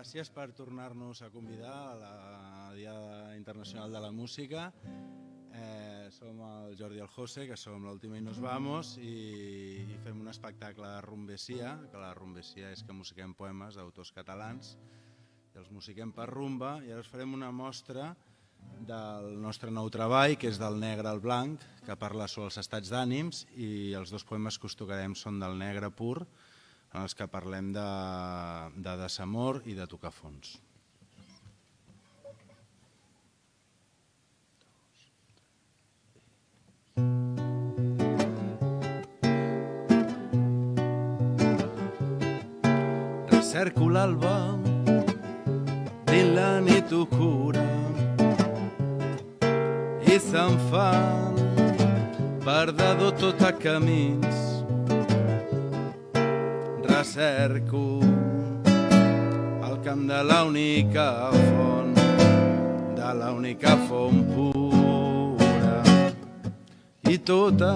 Gràcies per tornar-nos a convidar a la Diada Internacional de la Música. Som el Jordi i el José, que som l'Última i nos vamos, i fem un espectacle de rumbesia, que la rumbesia és que musiquem poemes d'autors catalans, i els musiquem per rumba, i ara us farem una mostra del nostre nou treball, que és del negre al blanc, que parla sobre els estats d'ànims, i els dos poemes que us tocarem són del negre pur, en els que parlem de desamor i de tocar fons. Recerco l'alba dins la nit oscura i se'n fan perdedor tot a camins. Recerco el camp de l'única font pura i tota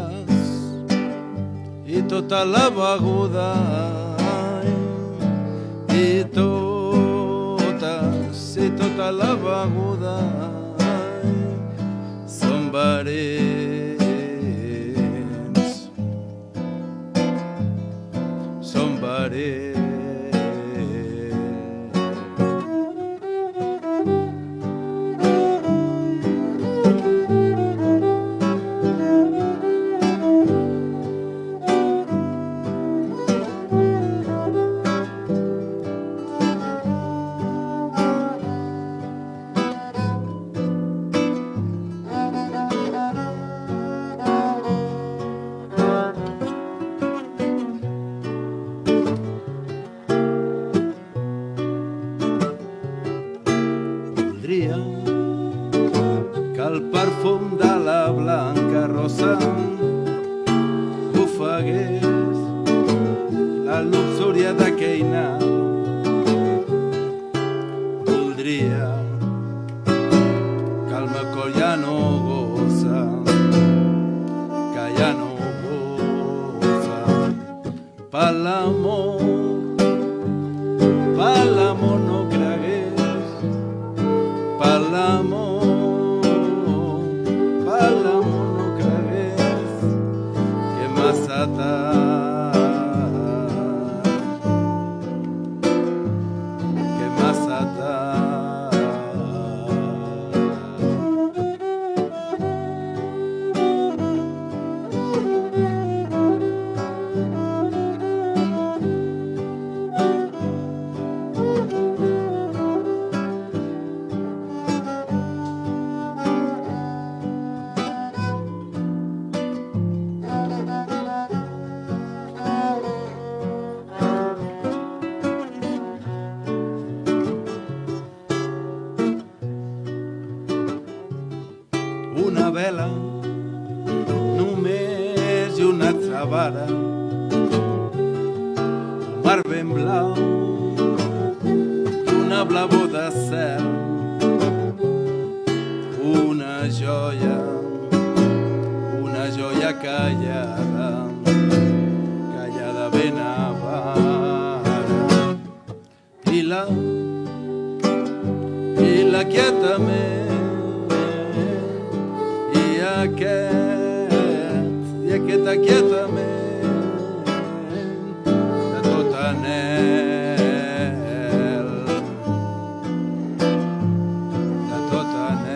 la beguda i tota la beguda són verins, són verins. Que el perfum de la blanca rosa ofegués la luxúria d'aquell nau. Voldria que el meu cor ja no gosa, que ja no gosa per l'amor no cregués, per l'amor no cregués, que massa tard, que massa tard. Una vela, només i una altra vara, un mar ben blau i una blavor de cel, una joia callada ben avara, i la quietament, i aquest aquietament de tot anhel, de tot anhel.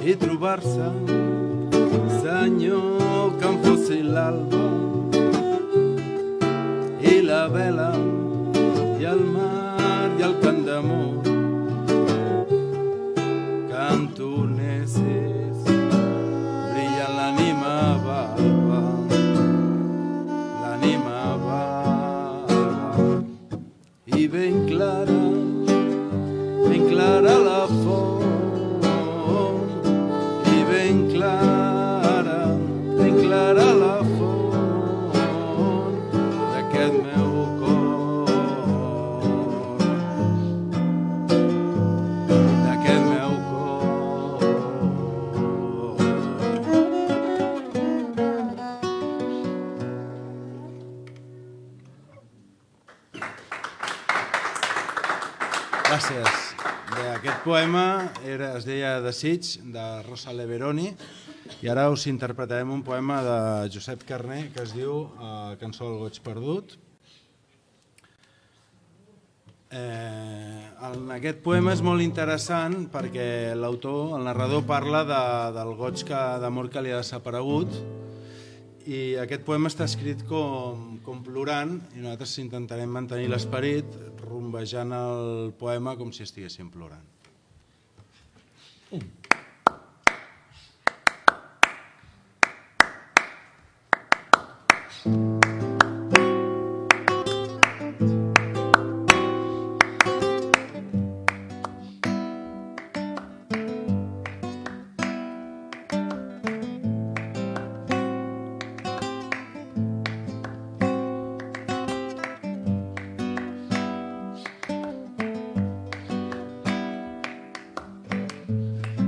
I trobar-se, senyor, que em fossi l'alba i la vela i el mar i el cant d'amor, que em tornessis brillant l'ànima balba, l'ànima balba. i ben clara la font, i ben clara la font d'aquest meu cor, d'aquest meu cor. Gràcies. Bé, aquest poema es deia Desig, de Rosa Leveroni, i ara us interpretarem un poema de Josep Carner que es diu Cançó del goig perdut. Aquest poema és molt interessant perquè l'autor, el narrador, parla del goig d'amor que li ha desaparegut, i aquest poema està escrit com plorant, i nosaltres intentarem mantenir l'esperit rumbejant el poema com si estiguéssim plorant.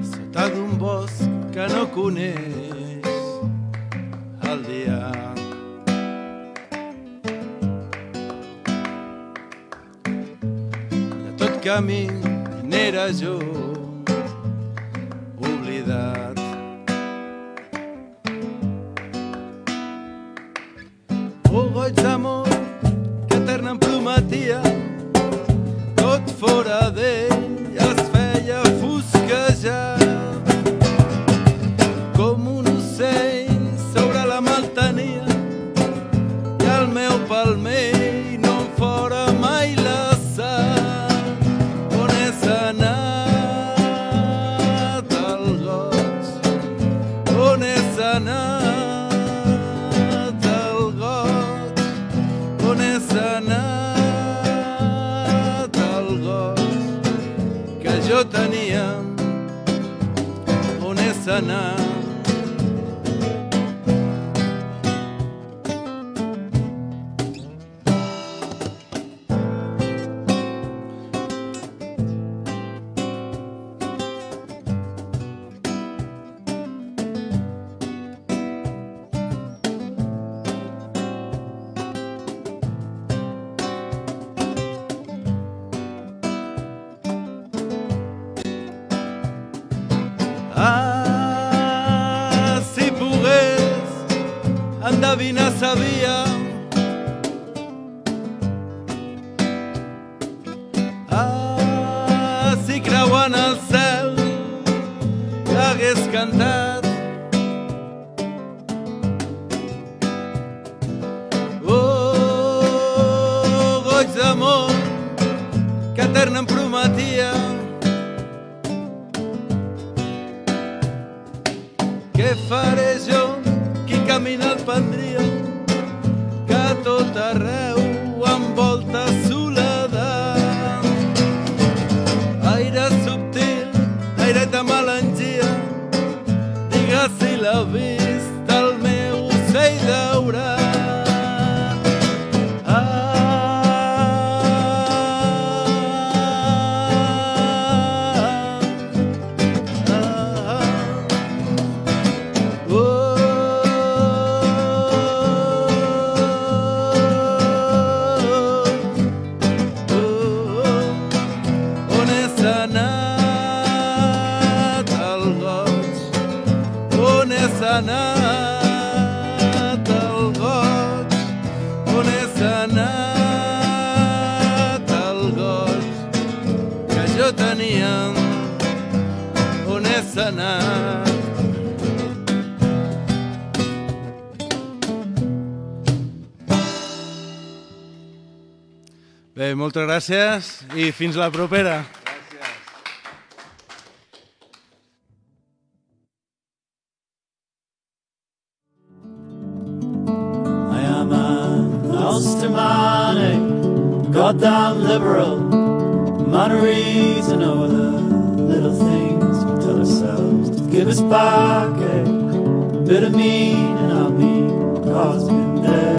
Sota d'un bosc que no coneix el dia, de tot camí n'era jo oblidat. Oh, goig d'amor que etern em prometia, tot fora d'ell es feia fosquejar. Com un ocell sobre la maltenia, i el meu palmell no em fora mai la sang. On és anat el goig? On és anat el goig? On és anat el goig que jo tenia? On és anat? Ah, si pogués endevinar sabia, ah, si creuant el cel l'hagués cantat. Oh, goig d'amor que etern em prometia, què faré jo, qui camina el prendria, que a tot arreu envolta soledat. Aire subtil, aire de melangia, digues si l'ha vist el meu ocell daurat. Anat el goig, on és anat el goig que jo tenia, on és anat? Bé, moltes gràcies i fins la propera. Nostemane, goddamn liberal, man of reason over the little things we tell ourselves to give us back a bit of meaning. I mean, cause